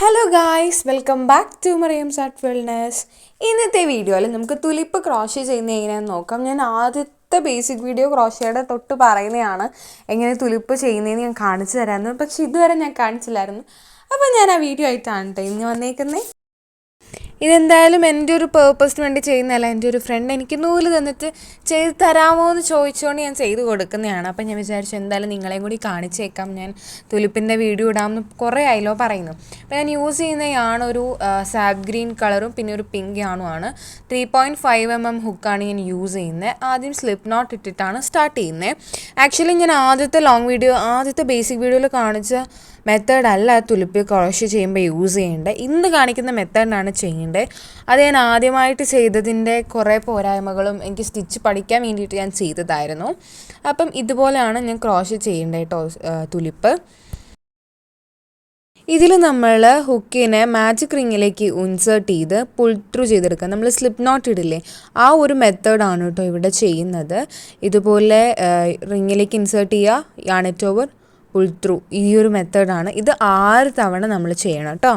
Hello guys, welcome back to Mariyam's art wellness. ഇന്നത്തെ വീഡിയോയിൽ നമുക്ക് തുലിപ്പ് ക്രോഷ്യ ചെയ്യുന്ന എങ്ങനെയാണെന്ന് നോക്കാം. ഞാൻ ആദ്യത്തെ ബേസിക് വീഡിയോ ക്രോഷ്യയുടെ തൊട്ട് പറയുന്നതാണ് എങ്ങനെ തുലിപ്പ് ചെയ്യുന്നതെന്ന് ഞാൻ കാണിച്ചു തരാമെന്ന്. പക്ഷേ ഇതുവരെ ഞാൻ കാണിച്ചില്ലായിരുന്നു. അപ്പോൾ ഞാൻ ആ വീഡിയോ ആയിട്ടാണ് കേട്ടോ ഇന്ന് വന്നേക്കുന്നത്. ഇതെന്തായാലും എൻ്റെ ഒരു പേർപ്പസിന് വേണ്ടി ചെയ്യുന്നതല്ല. എൻ്റെ ഒരു ഫ്രണ്ട് എനിക്ക് നൂല് തന്നിട്ട് ചെയ്ത് തരാമോ എന്ന് ചോദിച്ചുകൊണ്ട് ഞാൻ ചെയ്ത് കൊടുക്കുന്നതാണ്. അപ്പം ഞാൻ വിചാരിച്ചു എന്തായാലും നിങ്ങളെയും കൂടി കാണിച്ചേക്കാം. ഞാൻ തുലിപ്പിൻ്റെ വീഡിയോ ഇടാമെന്ന് കുറേ ആയല്ലോ പറയുന്നു. അപ്പോൾ ഞാൻ യൂസ് ചെയ്യുന്ന യാണൊരു സാബ് ഗ്രീൻ കളറും പിന്നെ ഒരു പിങ്ക് യാണുമാണ്. 3.5mm ഹുക്കാണ് ഞാൻ യൂസ് ചെയ്യുന്നത്. ആദ്യം സ്ലിപ്പ് നോട്ട് ഇട്ടിട്ടാണ് സ്റ്റാർട്ട് ചെയ്യുന്നത്. ആക്ച്വലി ഞാൻ ആദ്യത്തെ ബേസിക് വീഡിയോയിൽ കാണിച്ച മെത്തേഡല്ല തുലിപ്പ് ക്രോഷ്യ ചെയ്യുമ്പോൾ യൂസ് ചെയ്യേണ്ടത്. ഇന്ന് കാണിക്കുന്ന മെത്തേഡിനാണ് ചെയ്യേണ്ടത്. അത് ഞാൻ ആദ്യമായിട്ട് ചെയ്തതിൻ്റെ കുറേ പോരായ്മകളും എനിക്ക് സ്റ്റിച്ച് പഠിക്കാൻ വേണ്ടിയിട്ട് ഞാൻ ചെയ്തതായിരുന്നു. അപ്പം ഇതുപോലെയാണ് ഞാൻ ക്രോഷ്യ ചെയ്യേണ്ടത് കേട്ടോ തുലിപ്പ്. ഇതിൽ നമ്മൾ ഹുക്കിനെ മാജിക് റിങ്ങിലേക്ക് ഇൻസേർട്ട് ചെയ്ത് പുൾ ത്രൂ ചെയ്തെടുക്കുക. നമ്മൾ സ്ലിപ്പ് നോട്ട് ഇടില്ലേ, ആ ഒരു മെത്തേഡാണ് കേട്ടോ ഇവിടെ ചെയ്യുന്നത്. ഇതുപോലെ റിങ്ങിലേക്ക് ഇൻസേർട്ട് ചെയ്യുക, യാണിറ്റ് ഓവർ, പുൾ ത്രൂ, ഈ ഒരു മെത്തേഡാണ്. ഇത് 6 തവണ നമ്മൾ ചെയ്യണം കേട്ടോ.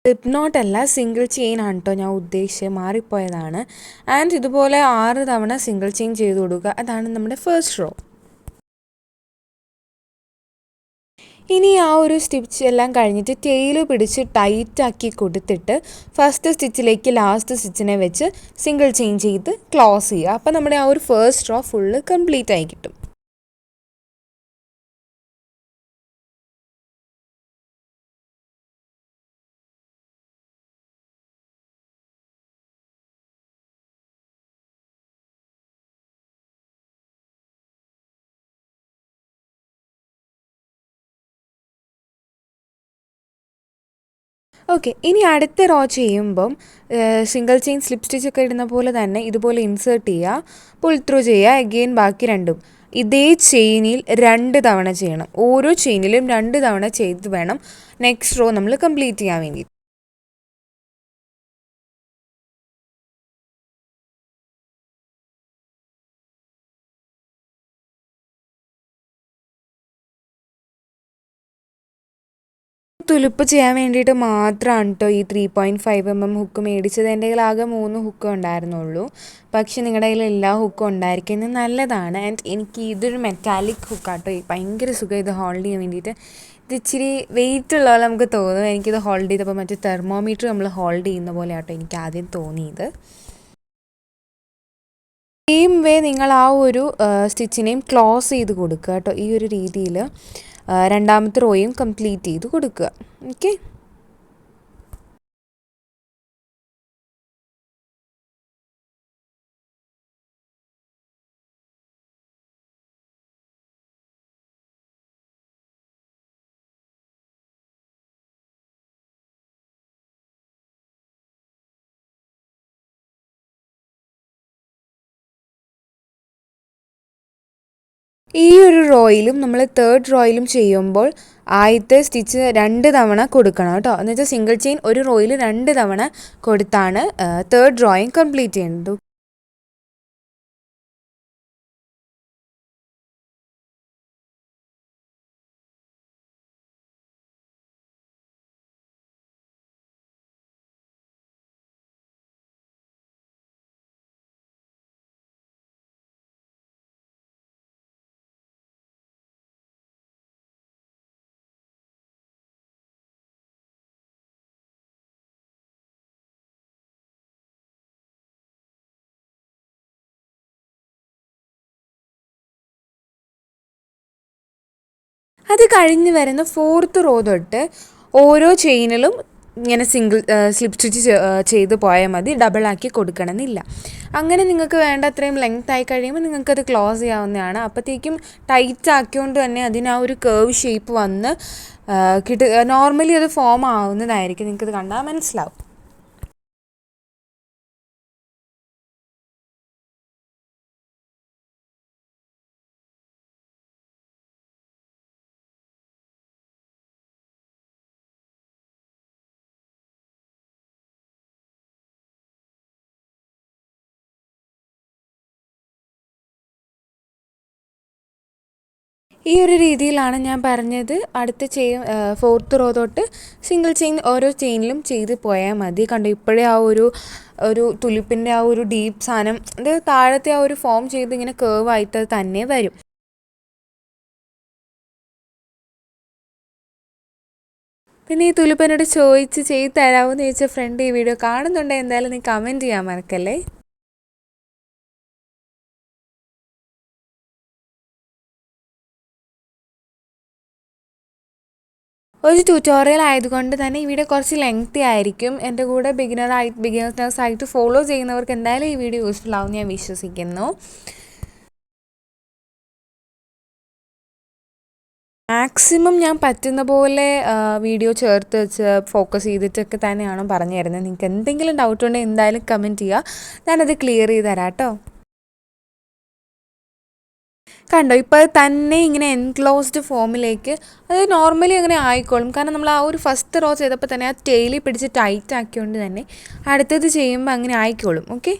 സ്ലിപ്പ് നോട്ടല്ല, സിംഗിൾ ചെയിൻ ആണ് കേട്ടോ ഞാൻ ഉദ്ദേശിച്ചത്, മാറിപ്പോയതാണ്. ആൻഡ് ഇതുപോലെ 6 തവണ സിംഗിൾ ചെയിൻ ചെയ്ത് കൊടുക്കുക. അതാണ് നമ്മുടെ ഫസ്റ്റ് റോ. ഇനി ആ ഒരു സ്റ്റിച്ച് എല്ലാം കഴിഞ്ഞിട്ട് ടെയില് പിടിച്ച് ടൈറ്റാക്കി കൊടുത്തിട്ട് ഫസ്റ്റ് സ്റ്റിച്ചിലേക്ക് ലാസ്റ്റ് സ്റ്റിച്ചിനെ വെച്ച് സിംഗിൾ ചെയിൻ ചെയ്ത് ക്ലോസ് ചെയ്യുക. അപ്പോൾ നമ്മുടെ ആ ഒരു ഫസ്റ്റ് റോ ഫുള്ള് കംപ്ലീറ്റ് ആയി കിട്ടും. ഓക്കെ, ഇനി അടുത്ത റോ ചെയ്യുമ്പം സിംഗിൾ ചെയിൻ സ്ലിപ്പ് സ്റ്റിച്ചൊക്കെ ഇടുന്ന പോലെ തന്നെ ഇതുപോലെ ഇൻസേർട്ട് ചെയ്യുക, പുൾ ത്രൂ ചെയ്യുക. അഗെയിൻ ബാക്കി രണ്ടും ഇതേ ചെയിനിൽ 2 തവണ ചെയ്യണം. ഓരോ ചെയിനിലും 2 തവണ ചെയ്ത് വേണം നെക്സ്റ്റ് റോ നമ്മൾ കംപ്ലീറ്റ് ചെയ്യാൻ വേണ്ടി. തുലിപ്പ് ചെയ്യാൻ വേണ്ടിയിട്ട് മാത്രമാണ് കേട്ടോ ഈ 3.5mm ഹുക്ക് മേടിച്ചത്. എൻ്റെ കയ്യിൽ ആകെ 3 ഹുക്ക് ഉണ്ടായിരുന്നുള്ളൂ. പക്ഷേ നിങ്ങളുടെ കയ്യിൽ എല്ലാ ഹുക്കും ഉണ്ടായിരിക്കുന്നത് നല്ലതാണ്. ആൻഡ് എനിക്ക് ഇതൊരു മെറ്റാലിക് ഹുക്കാട്ടോ, ഭയങ്കര സുഖം ഇത് ഹോൾഡ് ചെയ്യാൻ വേണ്ടിയിട്ട്. ഇത് ഇച്ചിരി വെയിറ്റ് ഉള്ള പോലെ നമുക്ക് തോന്നും. എനിക്കിത് ഹോൾഡ് ചെയ്തപ്പോൾ മറ്റേ തെർമോമീറ്റർ നമ്മൾ ഹോൾഡ് ചെയ്യുന്ന പോലെ ആട്ടോ എനിക്ക് ആദ്യം തോന്നിയത്. സെയിം വേ നിങ്ങൾ ആ ഒരു സ്റ്റിച്ചിനെയും ക്ലോസ് ചെയ്ത് കൊടുക്കുക കേട്ടോ. ഈ ഒരു രീതിയിൽ രണ്ടാമത്തെ റോയും കംപ്ലീറ്റ് ചെയ്ത് കൊടുക്കുക. ഓക്കെ, ഈ ഒരു റോയിലും നമ്മൾ തേർഡ് റോയിലും ചെയ്യുമ്പോൾ ആദ്യത്തെ സ്റ്റിച്ച് 2 തവണ കൊടുക്കണം കേട്ടോ. എന്ന് വെച്ചാൽ സിംഗിൾ ചെയിൻ ഒരു റോയിൽ 2 തവണ കൊടുത്താണ് തേർഡ് റോയും കംപ്ലീറ്റ് ചെയ്യേണ്ടത്. അത് കഴിഞ്ഞ് വരുന്ന 4th റോ തൊട്ട് ഓരോ ചെയിനിലും ഇങ്ങനെ സ്ലിപ്പ് സ്റ്റിച്ച് ചെയ്ത് പോയാൽ മതി. ഡബിളാക്കി കൊടുക്കണമെന്നില്ല. അങ്ങനെ നിങ്ങൾക്ക് വേണ്ട അത്രയും ലെങ്ത് ആയി കഴിയുമ്പോൾ നിങ്ങൾക്കത് ക്ലോസ് ചെയ്യാവുന്നതാണ്. അപ്പോഴത്തേക്കും ടൈറ്റ് ആക്കിയോണ്ട് തന്നെ അതിന് ആ ഒരു കേർവ് ഷേപ്പ് വന്ന് നോർമലി അത് ഫോം ആവുന്നതായിരിക്കും. നിങ്ങൾക്കത് കണ്ടാൽ മനസ്സിലാവും. ഈ ഒരു രീതിയിലാണ് ഞാൻ പറഞ്ഞത്. അടുത്ത ചെയിൻ 4th റോ തൊട്ട് സിംഗിൾ ചെയിൻ ഓരോ ചെയിനിലും ചെയ്ത് പോയാൽ മതി. കണ്ടോ, ഇപ്പോഴേ ആ ഒരു തുലിപ്പിൻ്റെ ആ ഒരു ഡീപ്പ് സാധനം അത് താഴത്തെ ആ ഒരു ഫോം ചെയ്ത് ഇങ്ങനെ കേർവായിട്ട് തന്നെ വരും. പിന്നെ ഈ തുലിപ്പ് എന്നോട് ചോദിച്ച് ചെയ്ത് തരാമോ എന്ന് ചോദിച്ച ഫ്രണ്ട് ഈ വീഡിയോ കാണുന്നുണ്ടെങ്കിൽ എന്തായാലും നീ കമൻറ്റ് ചെയ്യാൻ മറക്കല്ലേ. ഒരു ട്യൂട്ടോറിയൽ ആയതുകൊണ്ട് തന്നെ ഈ വീഡിയോ കുറച്ച് ലെങ്തി ആയിരിക്കും. എൻ്റെ കൂടെ ബിഗിനേഴ്സായിട്ട് ഫോളോ ചെയ്യുന്നവർക്ക് എന്തായാലും ഈ വീഡിയോ യൂസ്ഫുൾ ആവും ഞാൻ വിശ്വസിക്കുന്നു. മാക്സിമം ഞാൻ പറ്റുന്ന പോലെ വീഡിയോ ചേർത്ത് വെച്ച് ഫോക്കസ് ചെയ്തിട്ടൊക്കെ തന്നെയാണ് പറഞ്ഞു തരുന്നത്. നിങ്ങൾക്ക് എന്തെങ്കിലും ഡൗട്ട് ഉണ്ടെങ്കിൽ എന്തായാലും കമൻറ്റ് ചെയ്യുക, ഞാനത് ക്ലിയർ ചെയ്ത് തരാം കേട്ടോ. കണ്ടോ, ഇപ്പോൾ അത് തന്നെ ഇങ്ങനെ എൻക്ലോസ്ഡ് ഫോമിലേക്ക് അത് നോർമലി അങ്ങനെ ആയിക്കോളും. കാരണം നമ്മൾ ആ ഒരു ഫസ്റ്റ് റോ ചെയ്തപ്പോൾ തന്നെ ആ ടെയിലിൽ പിടിച്ച് ടൈറ്റ് ആക്കിയോണ്ട് തന്നെ അടുത്തത് ചെയ്യുമ്പോൾ അങ്ങനെ ആയിക്കോളും. ഓക്കെ,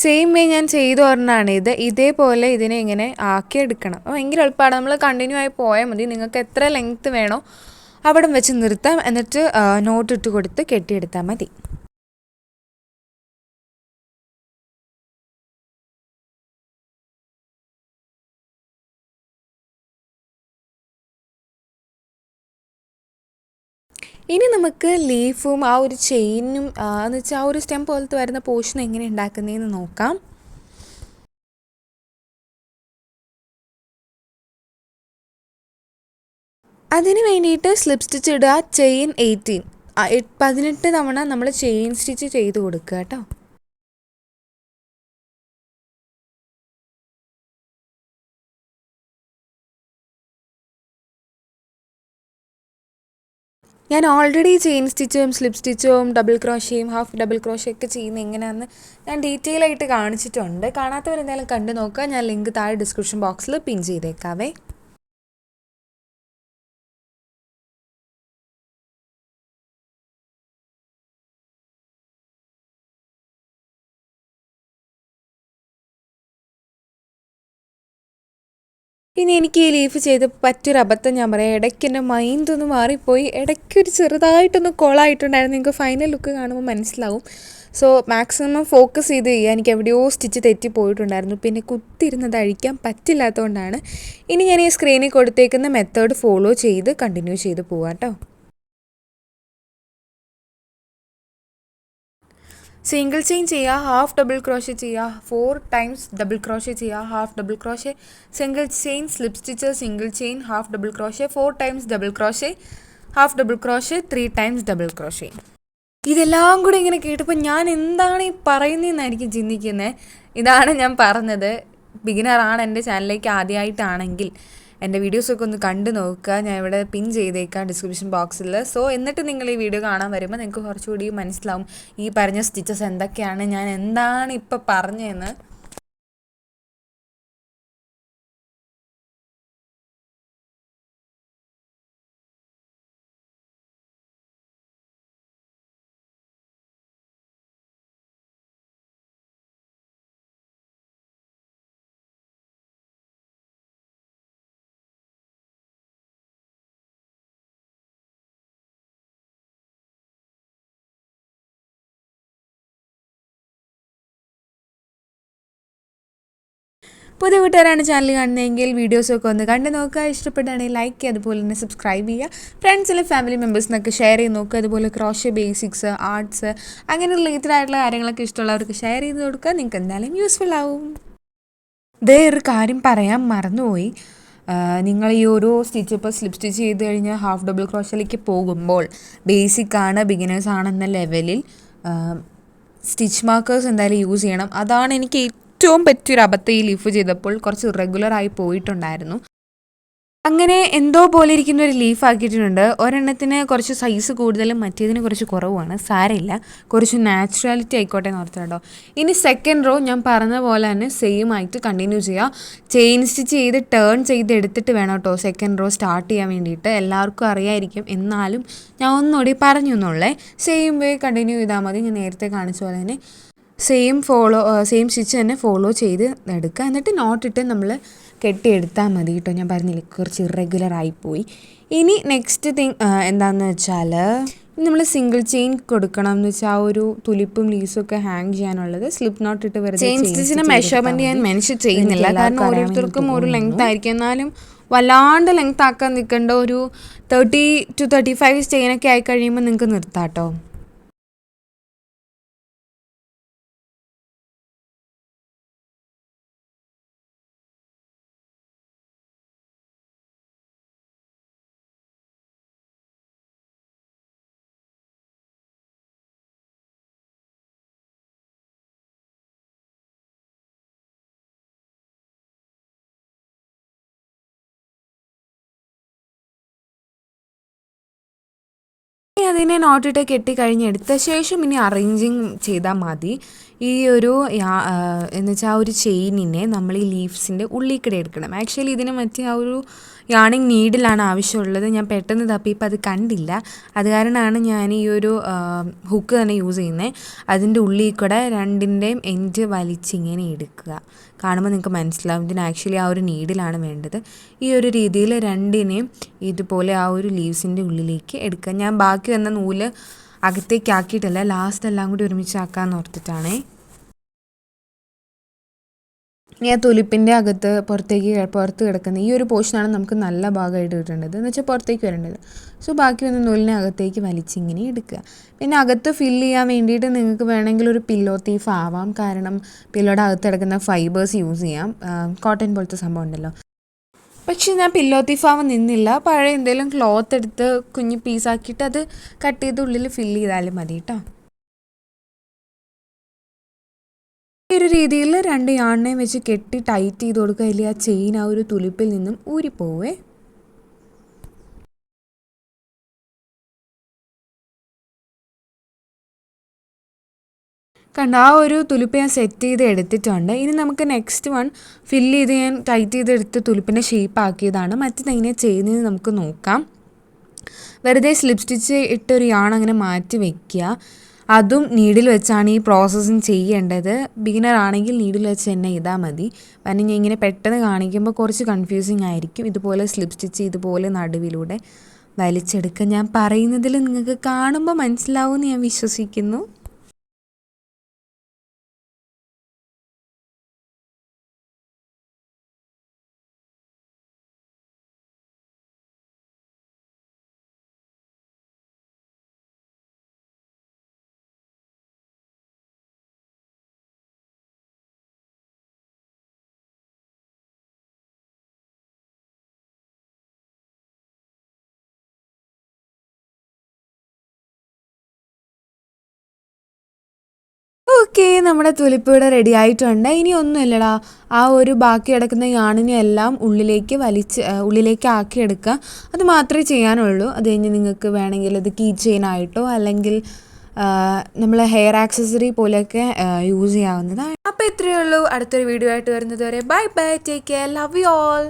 സെയിം വേ ഞാൻ ചെയ്തു പറഞ്ഞാണ് ഇത്. ഇതേപോലെ ഇതിനെ ഇങ്ങനെ ആക്കിയെടുക്കണം. ഭയങ്കര എളുപ്പമാണ്. നമ്മൾ കണ്ടിന്യൂ ആയി പോയാൽ മതി. നിങ്ങൾക്ക് എത്ര ലെങ്ത്ത് വേണോ അവിടെ വെച്ച് നിർത്താം. എന്നിട്ട് നോട്ട് ഇട്ട് കൊടുത്ത് കെട്ടിയെടുത്താൽ മതി. ഇനി നമുക്ക് ലീഫും ആ ഒരു ചെയിനും എന്ന് വെച്ചാൽ ആ ഒരു സ്റ്റെം പോലത്തെ വരുന്ന പോർഷൻ എങ്ങനെ ഉണ്ടാക്കുന്നതെന്ന് നോക്കാം. അതിന് വേണ്ടിയിട്ട് സ്ലിപ്പ് സ്റ്റിച്ച് ഇടുക. ചെയിൻ 18 തവണ നമ്മൾ ചെയിൻ സ്റ്റിച്ച് ചെയ്ത് കൊടുക്കുക കേട്ടോ. ഞാൻ ഓൾറെഡി ചെയിൻ സ്റ്റിച്ചും സ്ലിപ്പ് സ്റ്റിച്ചും ഡബിൾ ക്രോഷയും ഹാഫ് ഡബിൾ ക്രോഷയൊക്കെ ചെയ്യുന്നത് എങ്ങനെയാണെന്ന് ഞാൻ ഡീറ്റെയിൽ ആയിട്ട് കാണിച്ചിട്ടുണ്ട്. കാണാത്തവരെന്തായാലും കണ്ടു നോക്കുക. ഞാൻ ലിങ്ക് താഴെ ഡിസ്ക്രിപ്ഷൻ ബോക്സിൽ പിൻ ചെയ്തേക്കാവേ. ഇനി എനിക്ക് ഈ ലീഫ് ചെയ്ത് പറ്റിയൊരു അബദ്ധം ഞാൻ പറയാം. ഇടയ്ക്ക് എൻ്റെ മൈൻഡ് ഒന്ന് മാറിപ്പോയി. ഇടയ്ക്കൊരു ചെറുതായിട്ടൊന്ന് കോളായിട്ടുണ്ടായിരുന്നു. നിങ്ങൾക്ക് ഫൈനൽ ലുക്ക് കാണുമ്പോൾ മനസ്സിലാവും. സോ മാക്സിമം ഫോക്കസ് ചെയ്ത് ചെയ്യുക. എനിക്ക് എവിടെയോ സ്റ്റിച്ച് തെറ്റിപ്പോയിട്ടുണ്ടായിരുന്നു. പിന്നെ കുത്തിയിരുന്നത് അഴിക്കാൻ പറ്റില്ലാത്തതുകൊണ്ടാണ്. ഇനി ഞാൻ ഈ സ്ക്രീനിൽ കൊടുത്തേക്കുന്ന മെത്തേഡ് ഫോളോ ചെയ്ത് കണ്ടിന്യൂ ചെയ്ത് പോവാം കേട്ടോ. സിംഗിൾ ചെയിൻ ചെയ്യുക, ഹാഫ് ഡബിൾ ക്രോഷേ ചെയ്യുക, 4 ടൈംസ് ഡബിൾ ക്രോഷേ ചെയ്യുക, half double crochet, single chain, slip stitch, single chain, half double crochet, 4 times double crochet, half double crochet, 3 times double crochet. ഇതെല്ലാം കൂടി ഇങ്ങനെ കേട്ടപ്പോൾ ഞാൻ എന്താണ് ഈ പറയുന്നതെന്നായിരിക്കും ചിന്തിക്കുന്നത്. ഇതാണ് ഞാൻ പറഞ്ഞത്. ബിഗിനറാണ് എൻ്റെ ചാനലിലേക്ക് ആദ്യമായിട്ടാണെങ്കിൽ എൻ്റെ വീഡിയോസൊക്കെ ഒന്ന് കണ്ടു നോക്കുക. ഞാൻ ഇവിടെ പിൻ ചെയ്തേക്കാം ഡിസ്ക്രിപ്ഷൻ ബോക്സിൽ. സോ എന്നിട്ട് നിങ്ങൾ ഈ വീഡിയോ കാണാൻ വരുമ്പോൾ നിങ്ങൾക്ക് കുറച്ചുകൂടി മനസ്സിലാവും ഈ പറഞ്ഞ സ്റ്റിച്ചസ് എന്തൊക്കെയാണ്, ഞാൻ എന്താണ് ഇപ്പോൾ പറഞ്ഞതെന്ന്. പുതിയ കൂട്ടുകാരാണ് ചാനൽ കാണുന്നതെങ്കിൽ വീഡിയോസൊക്കെ ഒന്ന് കണ്ടു നോക്കുക. ഇഷ്ടപ്പെടുകയാണെങ്കിൽ ലൈക്ക് ചെയ്യുക, അതുപോലെ തന്നെ സബ്സ്ക്രൈബ് ചെയ്യുക. ഫ്രണ്ട്സിലെ ഫാമിലി മെമ്പേഴ്സിനൊക്കെ ഷെയർ ചെയ്ത് നോക്കുക. അതുപോലെ ക്രോഷ്യ ബേസിക്സ്, ആർട്സ് അങ്ങനെ റിലേറ്റഡ് ആയിട്ടുള്ള കാര്യങ്ങളൊക്കെ ഇഷ്ടമുള്ളവർക്ക് ഷെയർ ചെയ്ത് കൊടുക്കുക. നിങ്ങൾക്ക് എന്തായാലും യൂസ്ഫുൾ ആവും. ഇതേ ഒരു കാര്യം പറയാൻ മറന്നുപോയി. നിങ്ങൾ ഈ ഒരു സ്റ്റിച്ച് ഇപ്പോൾ സ്ലിപ്പ് സ്റ്റിച്ച് ചെയ്ത് കഴിഞ്ഞാൽ ഹാഫ് ഡബിൾ ക്രോഷ്യയിലേക്ക് പോകുമ്പോൾ ബേസിക്കാണ്, ബിഗിനേഴ്സ് ആണെന്ന ലെവലിൽ സ്റ്റിച്ച് മാർക്കേഴ്സ് എന്തായാലും യൂസ് ചെയ്യണം. അതാണ് എനിക്ക് ഏറ്റവും പറ്റിയൊരു അബദ്ധം ഈ ലീഫ് ചെയ്തപ്പോൾ. കുറച്ച് ഇറഗുലറായി പോയിട്ടുണ്ടായിരുന്നു. അങ്ങനെ എന്തോ പോലെ ഇരിക്കുന്ന ഒരു ലീഫ് ആക്കിയിട്ടുണ്ട്. ഒരെണ്ണത്തിന് കുറച്ച് സൈസ് കൂടുതലും മറ്റേതിന് കുറച്ച് കുറവുമാണ്. സാരമില്ല, കുറച്ച് നാച്ചുറാലിറ്റി ആയിക്കോട്ടെ എന്ന് ഓർത്തിട്ടുണ്ടോ. ഇനി സെക്കൻഡ് റോ ഞാൻ പറഞ്ഞ പോലെ തന്നെ സെയിം ആയിട്ട് കണ്ടിന്യൂ ചെയ്യുക. ചെയിൻ സ്റ്റിച്ച് ചെയ്ത് ടേൺ ചെയ്ത് എടുത്തിട്ട് വേണം കേട്ടോ സെക്കൻഡ് റോ സ്റ്റാർട്ട് ചെയ്യാൻ വേണ്ടിയിട്ട്. എല്ലാവർക്കും അറിയായിരിക്കും, എന്നാലും ഞാൻ ഒന്നുകൂടി പറഞ്ഞു എന്നുള്ളേ. സെയിം വേ കണ്ടിന്യൂ ചെയ്താൽ മതി. ഞാൻ നേരത്തെ കാണിച്ച പോലെ തന്നെ സെയിം സ്റ്റിച്ച് തന്നെ ഫോളോ ചെയ്ത് എടുക്കുക. എന്നിട്ട് നോട്ടിട്ട് നമ്മൾ കെട്ടിയെടുത്താൽ മതി കേട്ടോ. ഞാൻ പറഞ്ഞില്ലേ കുറച്ച് ഇറഗുലർ ആയിപ്പോയി. ഇനി നെക്സ്റ്റ് തിങ് എന്താണെന്ന് വെച്ചാൽ നമ്മൾ സിംഗിൾ ചെയിൻ കൊടുക്കണം എന്ന് വെച്ചാൽ ആ ഒരു തുലിപ്പും ലീസും ഒക്കെ ഹാങ് ചെയ്യാനുള്ളത് സ്ലിപ്പ് നോട്ട് ഇട്ട് വെറുതെ ചെയിൻ സ്റ്റിച്ചിന് മെഷർമെൻറ്റ് ഞാൻ മെൻഷൻ ചെയ്യുന്നില്ല, കാരണം ഓരോരുത്തർക്കും ഒരു ലെങ്ത് ആയിരിക്കും. എന്നാലും വല്ലാണ്ട് ലെങ്ത് ആക്കാൻ നിൽക്കേണ്ട, ഒരു 30 to 35 ചെയിനൊക്കെ ആയി കഴിയുമ്പോൾ നിങ്ങൾക്ക് നിർത്താം കേട്ടോ. അതിനെ നോട്ടിട്ട് കെട്ടിക്കഴിഞ്ഞെടുത്ത ശേഷം ഇനി അറേഞ്ചിങ് ചെയ്താൽ മതി. ഈ ഒരു എന്ന് വെച്ചാൽ ആ ഒരു ചെയിനിനെ നമ്മൾ ഈ ലീവ്സിൻ്റെ ഉള്ളിൽ കൂടെ എടുക്കണം. ആക്ച്വലി ഇതിന് മറ്റേ ആ ഒരു യാണിങ് നീഡിലാണ് ആവശ്യമുള്ളത്. ഞാൻ പെട്ടെന്ന് തപ്പിയപ്പോൾ അത് കണ്ടില്ല. അത് കാരണമാണ് ഞാൻ ഈ ഒരു ഹുക്ക് തന്നെ യൂസ് ചെയ്യുന്നത്. അതിൻ്റെ ഉള്ളിൽ കൂടെ രണ്ടിൻ്റെയും എൻഡ് വലിച്ചിങ്ങനെ എടുക്കുക. കാണുമ്പോൾ നിങ്ങൾക്ക് മനസ്സിലാവും ഇതിന് ആക്ച്വലി ആ ഒരു നീഡിലാണ് വേണ്ടത്. ഈ ഒരു രീതിയിൽ രണ്ടിനെയും ഇതുപോലെ ആ ഒരു ലീവ്സിൻ്റെ ഉള്ളിലേക്ക് എടുക്കുക. ഞാൻ ബാക്കി വന്ന നൂല് അകത്തേക്ക് ആക്കിയിട്ടല്ല, ലാസ്റ്റ് എല്ലാം കൂടി ഒരുമിച്ചാക്കാമെന്ന് ഓർത്തിട്ടാണേ. ഇനി ആ തുലിപ്പിൻ്റെ അകത്ത് പുറത്ത് കിടക്കുന്ന ഈ ഒരു പോർഷനാണ് നമുക്ക് നല്ല ഭാഗമായിട്ട് കിട്ടേണ്ടത്, എന്ന് വെച്ചാൽ പുറത്തേക്ക് വരേണ്ടത്. സോ ബാക്കി വന്ന നൂലിനെ അകത്തേക്ക് വലിച്ചിങ്ങനെ എടുക്കുക. പിന്നെ അകത്ത് ഫില്ല് ചെയ്യാൻ വേണ്ടിയിട്ട് നിങ്ങൾക്ക് വേണമെങ്കിൽ ഒരു പില്ലോ തീഫ് ആവാം, കാരണം പില്ലോയുടെ അകത്ത് കിടക്കുന്ന ഫൈബേഴ്സ് യൂസ് ചെയ്യാം. കോട്ടൺ പോലത്തെ സംഭവം ഉണ്ടല്ലോ. പക്ഷെ ഞാൻ പില്ലോ തീഫാവാൻ നിന്നില്ല. പഴയ എന്തെങ്കിലും ക്ലോത്ത് എടുത്ത് കുഞ്ഞ് പീസാക്കിയിട്ട് അത് കട്ട് ചെയ്ത് ഉള്ളിൽ ഫില്ല് ചെയ്താലും മതി കേട്ടോ. ഈ ഒരു രീതിയിൽ രണ്ട് യാണിനെയും വെച്ച് കെട്ടി ടൈറ്റ് ചെയ്ത് കൊടുക്കുക. ഇല്ലെങ്കിൽ ആ ചെയിൻ ആ ഒരു തുലിപ്പിൽ നിന്നും ഊരിപ്പോവേ. കണ്ട ആ ഒരു തുലിപ്പ് ഞാൻ സെറ്റ് ചെയ്ത് എടുത്തിട്ടുണ്ട്. ഇനി നമുക്ക് നെക്സ്റ്റ് വൺ ഫില്ല് ചെയ്ത് ഞാൻ ടൈറ്റ് ചെയ്തെടുത്ത് തുലിപ്പിൻ്റെ ഷേപ്പ് ആക്കിയതാണ്. മറ്റേതെങ്ങനെ ചെയ്യുന്നത് നമുക്ക് നോക്കാം. വെറുതെ സ്ലിപ്പ് സ്റ്റിച്ച് ഇട്ടൊരു യാൺ അങ്ങനെ മാറ്റി വയ്ക്കുക. അതും നീഡിൽ വെച്ചാണ് ഈ പ്രോസസ്സിങ് ചെയ്യേണ്ടത്. ബിഗിനർ ആണെങ്കിൽ നീഡിൽ വെച്ച് തന്നെ ചെയ്താൽ മതി. കാരണം ഞാൻ ഇങ്ങനെ പെട്ടെന്ന് കാണിക്കുമ്പോൾ കുറച്ച് കൺഫ്യൂസിങ് ആയിരിക്കും. ഇതുപോലെ സ്ലിപ്പ് സ്റ്റിച്ച് ഇതുപോലെ നടുവിലൂടെ വലിച്ചെടുക്കുക. ഞാൻ പറയുന്നതിൽ നിങ്ങൾക്ക് കാണുമ്പോൾ മനസ്സിലാവുമെന്ന് ഞാൻ വിശ്വസിക്കുന്നു. ഓക്കെ, നമ്മുടെ തുലിപ്പ് ഇവിടെ റെഡി ആയിട്ടുണ്ട്. ഇനി ഒന്നുമില്ലടാ, ആ ഒരു ബാക്കി കിടക്കുന്ന യാണിനെ എല്ലാം ഉള്ളിലേക്ക് ആക്കിയെടുക്കുക. അത് മാത്രമേ ചെയ്യാനുള്ളൂ. അത് കഴിഞ്ഞ് നിങ്ങൾക്ക് വേണമെങ്കിൽ അത് കീ ചെയിനായിട്ടോ അല്ലെങ്കിൽ നമ്മൾ ഹെയർ ആക്സസറി പോലെയൊക്കെ യൂസ് ചെയ്യാവുന്നതാണ്. അപ്പോൾ ഇത്രയേ ഉള്ളൂ. അടുത്തൊരു വീഡിയോ ആയിട്ട് വരുന്നത് വരെ bye bye, take care, love you all.